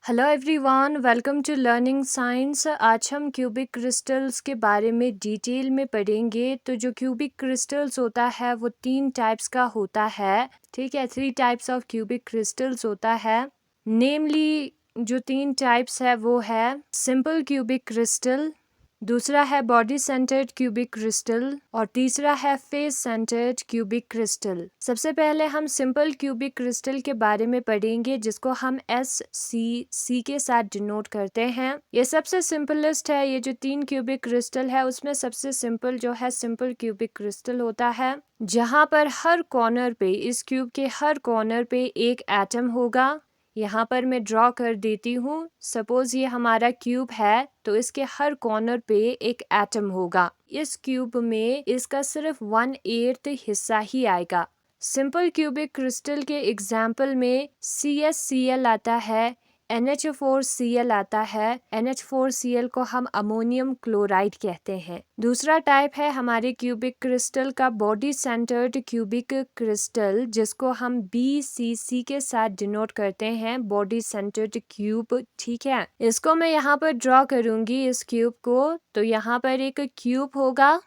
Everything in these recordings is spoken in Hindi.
Hello everyone, welcome to learning science. आज हम क्यूबिक क्रिस्टल्स के बारे में डिटेल में पढ़ेंगे। तो जो क्यूबिक क्रिस्टल्स होता है वो 3 टाइप्स का होता है। ठीक है, 3 टाइप्स ऑफ क्यूबिक क्रिस्टल्स होता है। नेमली जो 3 टाइप्स है वो है सिंपल क्यूबिक क्रिस्टल, दूसरा है बॉडी सेंटर्ड क्यूबिक क्रिस्टल और तीसरा है फेस सेंटर्ड क्यूबिक क्रिस्टल। सबसे पहले हम सिंपल क्यूबिक क्रिस्टल के बारे में पढ़ेंगे, जिसको हम SCC के साथ डिनोट करते हैं। ये सबसे सिंपलेस्ट है। ये जो 3 क्यूबिक क्रिस्टल है उसमें सबसे सिंपल जो है सिंपल क्यूबिक क्रिस्टल होता है, जहाँ पर हर कॉर्नर पे, इस क्यूब के हर कॉर्नर पे एक एटम होगा। यहाँ पर मैं ड्रॉ कर देती हूँ। सपोज ये हमारा क्यूब है तो इसके हर कॉर्नर पे एक एटम होगा। इस क्यूब में इसका सिर्फ 1/8 हिस्सा ही आएगा। सिंपल क्यूबिक क्रिस्टल के एग्जाम्पल में CaCl आता है, NH4Cl आता है। NH4Cl को हम अमोनियम क्लोराइड कहते हैं। दूसरा टाइप है हमारे क्यूबिक क्रिस्टल का बॉडी सेंटर्ड क्यूबिक क्रिस्टल, जिसको हम BCC के साथ डिनोट करते हैं, बॉडी सेंटर्ड क्यूब। ठीक है, इसको मैं यहाँ पर ड्रॉ करूंगी इस क्यूब को। तो यहाँ पर एक क्यूब होगा,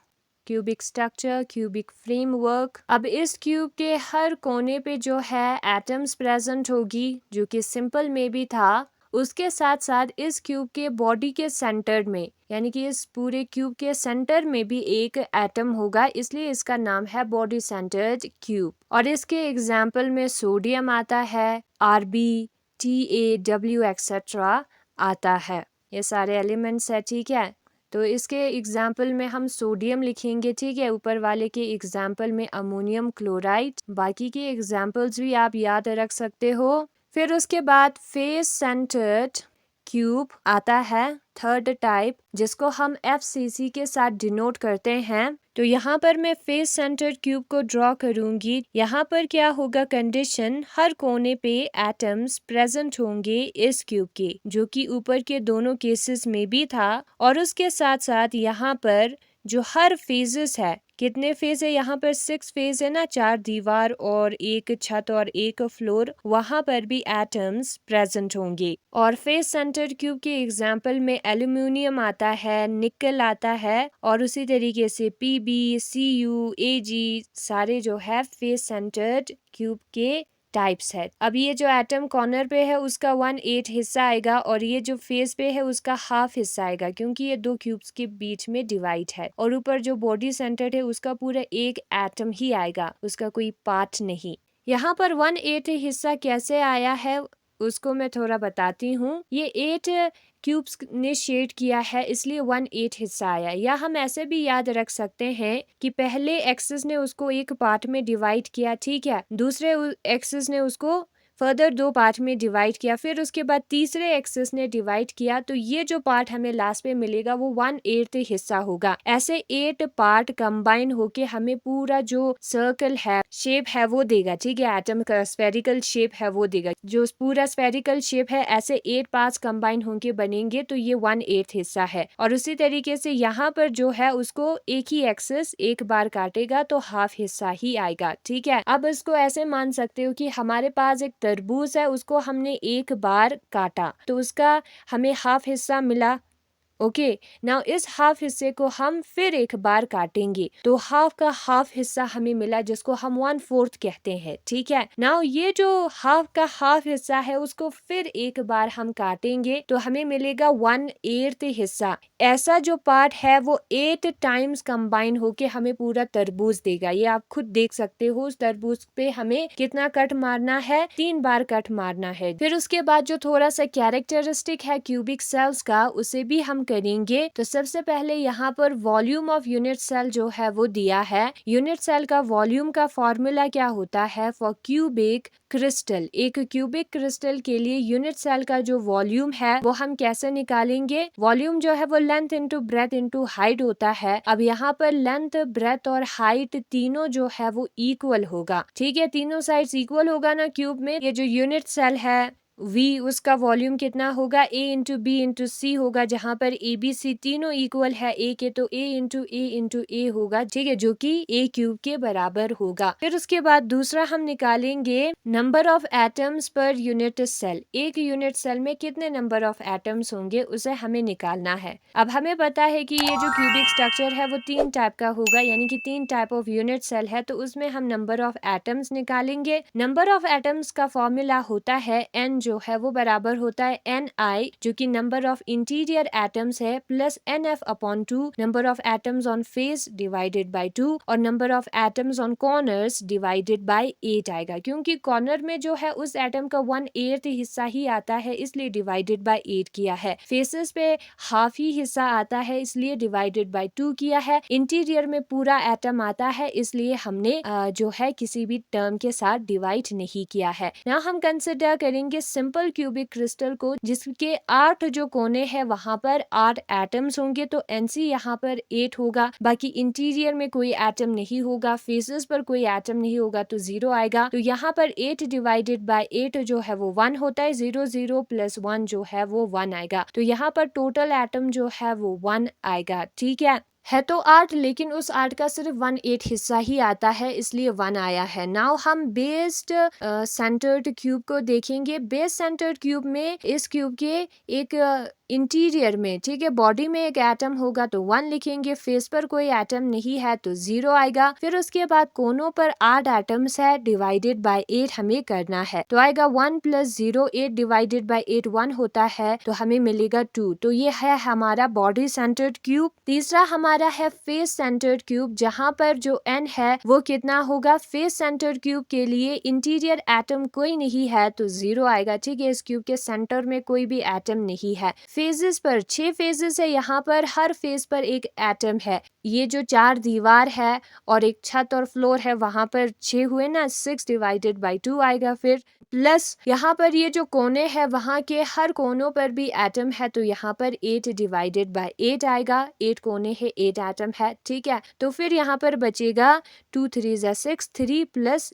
क्यूबिक स्ट्रक्चर, क्यूबिक फ्रेमवर्क। अब इस क्यूब के हर कोने पे जो है एटम्स प्रेजेंट होगी, जो कि सिंपल में भी था। उसके साथ साथ इस क्यूब के बॉडी के सेंटर में, यानी कि इस पूरे क्यूब के सेंटर में भी एक एटम होगा, इसलिए इसका नाम है बॉडी सेंटर्ड क्यूब। और इसके एग्जाम्पल में सोडियम आता है, Rb, TaW एक्सेट्रा आता है। ये सारे एलिमेंट्स है। ठीक है, तो इसके एग्जाम्पल में हम सोडियम लिखेंगे। ठीक है, ऊपर वाले के एग्जाम्पल में अमोनियम क्लोराइड। बाकी के एग्जाम्पल्स भी आप याद रख सकते हो। फिर उसके बाद फेस सेंटर्ड क्यूब आता है, थर्ड टाइप, जिसको हम FCC के साथ डिनोट करते हैं। तो यहाँ पर मैं फेस सेंटर्ड क्यूब को ड्रॉ करूंगी। यहाँ पर क्या होगा कंडीशन, हर कोने पे एटम्स प्रेजेंट होंगे इस क्यूब के, जो कि ऊपर के दोनों केसेस में भी था। और उसके साथ साथ यहाँ पर जो हर फेजेस है, कितने फेज है यहाँ पर, 6 फेज है ना, 4 दीवार और एक छत और एक फ्लोर, वहां पर भी एटम्स प्रेजेंट होंगे। और फेस सेंटर क्यूब के एग्जाम्पल में एल्यूमिनियम आता है, निकल आता है, और उसी तरीके से Pb, Cu, Ag सारे जो है फेस सेंटर्ड क्यूब के टाइप्स है। अब ये जो एटम कॉर्नर पे है उसका 1/8 हिस्सा आएगा, और ये जो फेस पे है उसका हाफ हिस्सा आएगा, क्योंकि ये 2 क्यूब्स के बीच में डिवाइड है। और ऊपर जो बॉडी सेंटर है उसका पूरा एक एटम ही आएगा, उसका कोई पार्ट नहीं। यहाँ पर 1/8 हिस्सा कैसे आया है उसको मैं थोड़ा बताती हूँ। ये 8 क्यूब्स ने शेड किया है, इसलिए 1/8 हिस्सा आया। या हम ऐसे भी याद रख सकते हैं कि पहले एक्सिस ने उसको एक पार्ट में डिवाइड किया, ठीक है, दूसरे एक्सिस ने उसको फर्दर 2 पार्ट में डिवाइड किया, फिर उसके बाद तीसरे एक्सिस ने डिवाइड किया, तो ये जो पार्ट हमें लास्ट में मिलेगा वो 1/8 हिस्सा होगा। ऐसे 8 पार्ट कंबाइन होके हमें पूरा जो सर्कल है, शेप है वो देगा। ठीक है, एटम का स्फेरिकल शेप है वो देगा। जो पूरा स्फेरिकल शेप है, ऐसे 8 पार्ट्स कंबाइन होके बनेंगे, तो ये 1/8 हिस्सा है। और उसी तरीके से यहाँ पर जो है उसको एक ही एक्सिस एक बार काटेगा तो हाफ हिस्सा ही आएगा। ठीक है, अब इसको ऐसे मान सकते हो कि हमारे पास एक तरबूज है, उसको हमने एक बार काटा तो उसका हमें हाफ हिस्सा मिला। ओके, नाउ इस हाफ हिस्से को हम फिर एक बार काटेंगे तो हाफ का हाफ हिस्सा हमें मिला, जिसको हम 1/4 कहते हैं। ठीक है, नाउ ये जो हाफ का हाफ हिस्सा है उसको फिर एक बार हम काटेंगे तो हमें मिलेगा 1/8 हिस्सा। ऐसा जो पार्ट है वो 8 टाइम्स कंबाइन होके हमें पूरा तरबूज देगा। ये आप खुद देख सकते हो, उस तरबूज पे हमें कितना कट मारना है, 3 बार कट मारना है। फिर उसके बाद जो थोड़ा सा कैरेक्टरिस्टिक है क्यूबिक सेल्स का, उसे भी हम करेंगे। तो सबसे पहले यहाँ पर वॉल्यूम ऑफ यूनिट सेल जो है वो दिया है। यूनिट सेल का वॉल्यूम का फॉर्मूला क्या होता है फॉर क्यूबिक क्रिस्टल। एक क्यूबिक क्रिस्टल के लिए यूनिट सेल का जो वॉल्यूम है वो हम कैसे निकालेंगे। वॉल्यूम जो है वो length into breadth into height होता है। अब यहाँ पर लेंथ, ब्रेथ और हाइट तीनों जो है वो इक्वल होगा। ठीक है, तीनों साइड्स इक्वल होगा ना क्यूब में। ये जो यूनिट सेल है V उसका वॉल्यूम कितना होगा, A इंटू बी इंटू सी होगा, जहाँ पर ए बी सी तीनों इक्वल है A के, तो A इंटू ए होगा, ठीक है, जो कि A क्यूब के बराबर होगा। फिर उसके बाद दूसरा हम निकालेंगे number of atoms per unit cell. एक यूनिट सेल में कितने नंबर ऑफ एटम्स होंगे उसे हमें निकालना है। अब हमें पता है कि ये जो क्यूबिक स्ट्रक्चर है वो 3 टाइप का होगा, यानी कि 3 टाइप ऑफ यूनिट सेल है, तो उसमें हम नंबर ऑफ एटम्स निकालेंगे। नंबर ऑफ एटम्स का फॉर्मूला होता है n, जो है वो बराबर होता है ni, जो कि नंबर ऑफ इंटीरियर एटम्स है, plus nf upon 2 number of atoms on face divided by 2 और number of atoms on corners divided by 8 आएगा, क्योंकि कॉर्नर में जो है उस एटम का 1/8 हिस्सा ही आता है, इसलिए डिवाइडेड बाय 8 किया है। फेसेस पे हाफ ही हिस्सा आता है, इसलिए डिवाइडेड बाय 2 किया है। इंटीरियर में पूरा एटम आता है, इसलिए हमने जो है किसी भी टर्म के साथ डिवाइड नहीं किया है। ना हम कंसिडर करेंगे सिंपल क्यूबिक क्रिस्टल को, जिसके 8 जो कोने हैं वहां पर 8 एटम्स होंगे, तो एनसी यहाँ पर 8 होगा। बाकी इंटीरियर में कोई एटम नहीं होगा, फेसेस पर कोई एटम नहीं होगा, तो 0 आएगा। तो यहाँ पर 8 डिवाइडेड बाय 8 जो है वो 1 होता है, 0 0 प्लस 1 जो है वो 1 आएगा। तो यहाँ पर टोटल एटम जो है वो 1 आएगा, ठीक है तो 8, लेकिन उस 8 का सिर्फ 1/8 हिस्सा ही आता है, इसलिए 1 आया है। नाउ हम बेस्ड सेंटर्ड क्यूब को देखेंगे। बेस सेंटर्ड क्यूब में इस क्यूब के एक इंटीरियर में, ठीक है, बॉडी में एक एटम होगा तो 1 लिखेंगे, फेस पर कोई एटम नहीं है तो 0 आएगा। फिर उसके बाद कोनों पर 8 एटम्स है, डिवाइडेड बाय 8 हमें करना है, तो आएगा 1 प्लस 0, 8 डिवाइडेड बाय 8 1 होता है, तो हमें मिलेगा 2। तो ये है हमारा बॉडी सेंटर्ड क्यूब। तीसरा हमारा है फेस सेंटर्ड क्यूब, जहाँ पर जो n है वो कितना होगा। फेस सेंटर्ड क्यूब के लिए इंटीरियर एटम कोई नहीं है तो 0 आएगा, ठीक है, इस क्यूब के सेंटर में कोई भी एटम नहीं है। फेजेस पर 6 फेजेस है, यहाँ पर हर फेज पर एक एटम है। ये जो 4 दीवार है और एक छत और फ्लोर है, वहां पर 6 हुए ना, 6 डिवाइडेड बाय 2 आएगा। फिर प्लस यहाँ पर ये जो कोने हैं वहां के हर कोनों पर भी एटम है, तो यहाँ पर 8 डिवाइडेड बाय 8 आएगा। 8 कोने है, 8 एटम है, ठीक है। तो फिर यहाँ पर बचेगा 2 3 ज़ा 6, 3 प्लस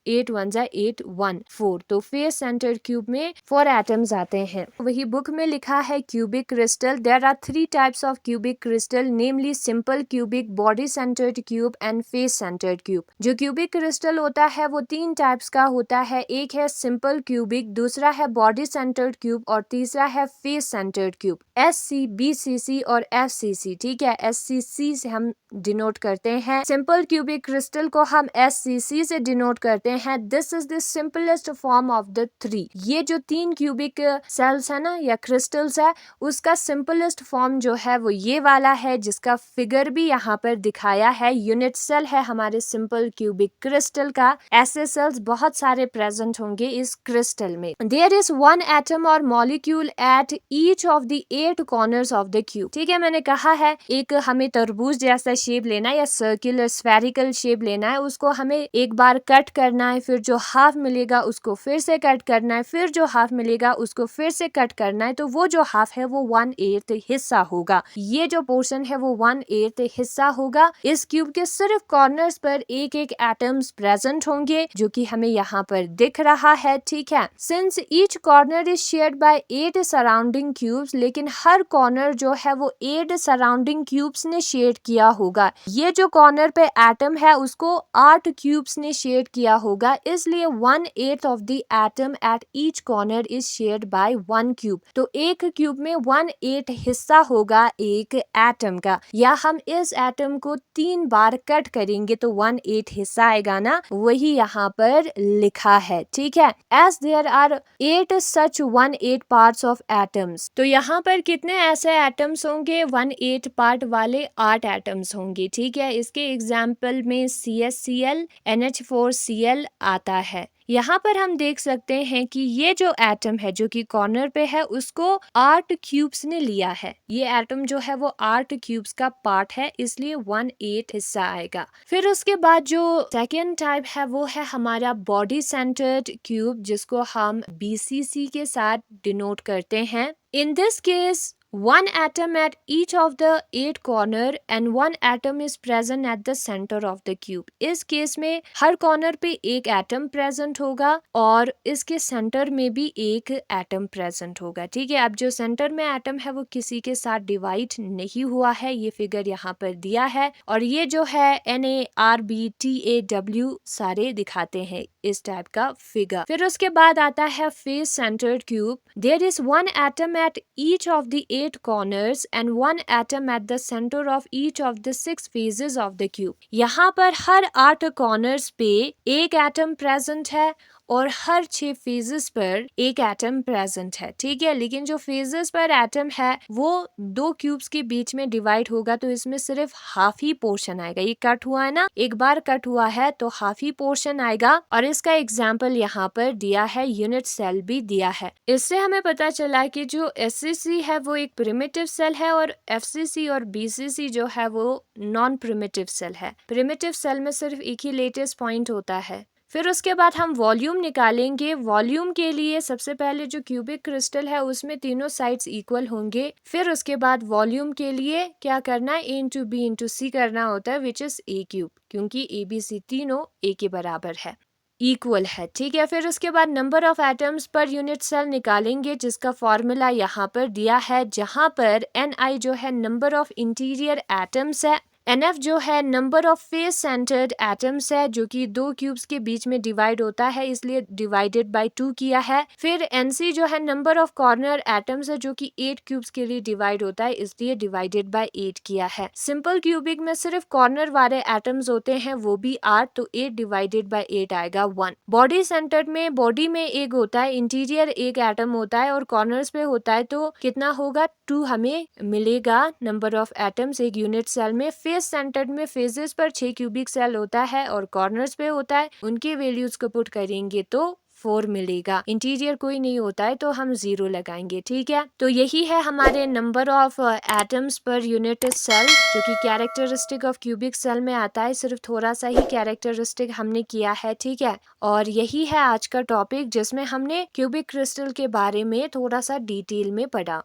8 1 ज़ा 8 1 4। तो फेस सेंटर क्यूब में 4 एटम्स आते हैं। वही बुक में लिखा है cubic crystal. There are 3 types of cubic crystal, namely simple cubic, body centred cube and face centred cube. जो क्यूबिक क्रिस्टल होता है वो 3 टाइप्स का होता है। एक है सिंपल क्यूबिक, दूसरा है बॉडी सेंटर्ड क्यूब और तीसरा है face centred cube. SC, BCC और FCC, ठीक है। SCC से हम डिनोट करते हैं, सिंपल क्यूबिक क्रिस्टल को हम SCC से डिनोट करते हैं। This is the simplest form of the 3। ये जो 3 क्यूबिक सेल्स है ना या क्रिस्टल्स है, उसका सिंपलेस्ट फॉर्म जो है वो ये वाला है, जिसका फिगर भी यहाँ पर दिखाया है। यूनिट सेल है हमारे सिंपल क्यूबिक क्रिस्टल का। ऐसे सेल्स बहुत सारे प्रेजेंट होंगे इस क्रिस्टल में। देयर इज 1 एटम और molecule eight each of the 8 corners of the cube, ठीक है। मैंने कहा है एक हमें तरबूज जैसा शेप लेना है या सर्कुलर स्फेरिकल शेप लेना है, उसको हमें एक बार कट करना है, फिर जो हाफ मिलेगा उसको फिर से कट करना है, फिर जो हाफ मिलेगा उसको फिर से कट करना है, तो वो जो हाफ है वो 1/8 हिस्सा होगा। ये जो पोर्शन है वो 1/8 हिस्सा होगा। इस क्यूब के सिर्फ कॉर्नर्स पर एक एक एटम्स प्रेजेंट होंगे, जो कि हमें यहाँ पर दिख रहा है, ठीक है। Since each corner is shared by 8 surrounding cubes, लेकिन हर कॉर्नर जो है वो 8 सराउंडिंग क्यूब्स ने शेड किया होगा। ये जो कॉर्नर पे एटम है उसको 8 क्यूब्स ने शेड किया होगा, इसलिए 1/8 of the atom at each corner is shared by 1 cube. तो एक क्यूब में 1/8 हिस्सा होगा एक एटम का, या हम इस एटम को 3 बार कट करेंगे तो 1/8 हिस्सा आएगा ना, वही यहाँ पर लिखा है, ठीक है। As there are 8 such 1/8 parts of atoms, तो यहाँ पर कितने ऐसे एटम्स होंगे, 1/8 पार्ट वाले 8 एटम्स होंगे, ठीक है। इसके एग्जाम्पल में CSCl, NH4Cl आता है। यहाँ पर हम देख सकते हैं कि ये जो एटम है जो कि कॉर्नर पे है, उसको 8 क्यूब्स ने लिया है। ये एटम जो है वो 8 क्यूब्स का पार्ट है, इसलिए 1/8 हिस्सा आएगा। फिर उसके बाद जो सेकेंड टाइप है वो है हमारा बॉडी सेंटर्ड क्यूब, जिसको हम BCC के साथ डिनोट करते हैं। In this case, one atom at each of the 8 corner and one atom is present at the center of the cube. इस केस में हर कॉर्नर पे एक एटम प्रेजेंट होगा और इसके सेंटर में भी एक एटम प्रेजेंट होगा। ठीक है, अब जो सेंटर में एटम है वो किसी के साथ डिवाइड नहीं हुआ है, ये फिगर यहाँ पर दिया है और ये जो है NaRbTaW सारे दिखाते हैं इस टाइप का फिगर। फिर उसके बाद आता है face centred cube. There is one atom at each of the 8 corners and one atom at the center of each of the 6 phases of the cube. यहाँ पर हर 8 कॉर्नर्स पे एक एटम प्रेजेंट है और हर 6 फेजेस पर एक एटम प्रेजेंट है। ठीक है, लेकिन जो फेजेस पर एटम है वो 2 क्यूब्स के बीच में डिवाइड होगा तो इसमें सिर्फ हाफ ही पोर्शन आएगा। ये कट हुआ है ना, एक बार कट हुआ है तो हाफ ही पोर्शन आएगा और इसका एग्जाम्पल यहाँ पर दिया है, यूनिट सेल भी दिया है। इससे हमें पता चला कि जो SCC है वो एक प्रिमिटिव सेल है और FCC और BCC जो है वो नॉन प्रिमिटिव सेल है। प्रिमिटिव सेल में सिर्फ एक ही लेटेस्ट पॉइंट होता है। फिर उसके बाद हम वॉल्यूम निकालेंगे। वॉल्यूम के लिए सबसे पहले जो क्यूबिक क्रिस्टल है उसमें तीनों साइड्स इक्वल होंगे। फिर उसके बाद वॉल्यूम के लिए क्या करना है, A into B into C करना होता है, विच इज A क्यूब, क्योंकि ABC तीनों A के बराबर है, इक्वल है। ठीक है, फिर उसके बाद number of atoms per unit cell निकालेंगे जिसका फॉर्मूला यहाँ पर दिया है, जहाँ पर Ni जो है नंबर ऑफ इंटीरियर एटम्स है, NF जो है number of face centred atoms है जो कि 2 क्यूब्स के बीच में डिवाइड होता है इसलिए डिवाइडेड बाय 2 किया है। फिर NC जो है नंबर ऑफ कॉर्नर एटम्स है जो कि 8 क्यूब्स के लिए डिवाइड होता है इसलिए डिवाइडेड बाय 8 किया है। सिंपल क्यूबिक में सिर्फ कॉर्नर वाले एटम्स होते हैं वो भी 8, तो 8 डिवाइडेड बाय 8 आएगा 1। बॉडी सेंटर्ड में बॉडी में एक होता है, इंटीरियर एक एटम होता है और कॉर्नर्स पे होता है तो कितना होगा, 2 हमें मिलेगा नंबर ऑफ एटम्स एक यूनिट सेल में। फेस सेंटर्ड में फेजेस पर 6 क्यूबिक सेल होता है और कॉर्नर्स पे होता है, उनके वैल्यूज को पुट करेंगे तो 4 मिलेगा। इंटीरियर कोई नहीं होता है तो हम 0 लगाएंगे। ठीक है, तो यही है हमारे number of atoms per unit cell जो कि कैरेक्टरिस्टिक ऑफ क्यूबिक सेल में आता है। सिर्फ थोड़ा सा ही कैरेक्टरिस्टिक हमने किया है। ठीक है, और यही है आज का टॉपिक जिसमें हमने क्यूबिक क्रिस्टल के बारे में थोड़ा सा डिटेल में पढ़ा।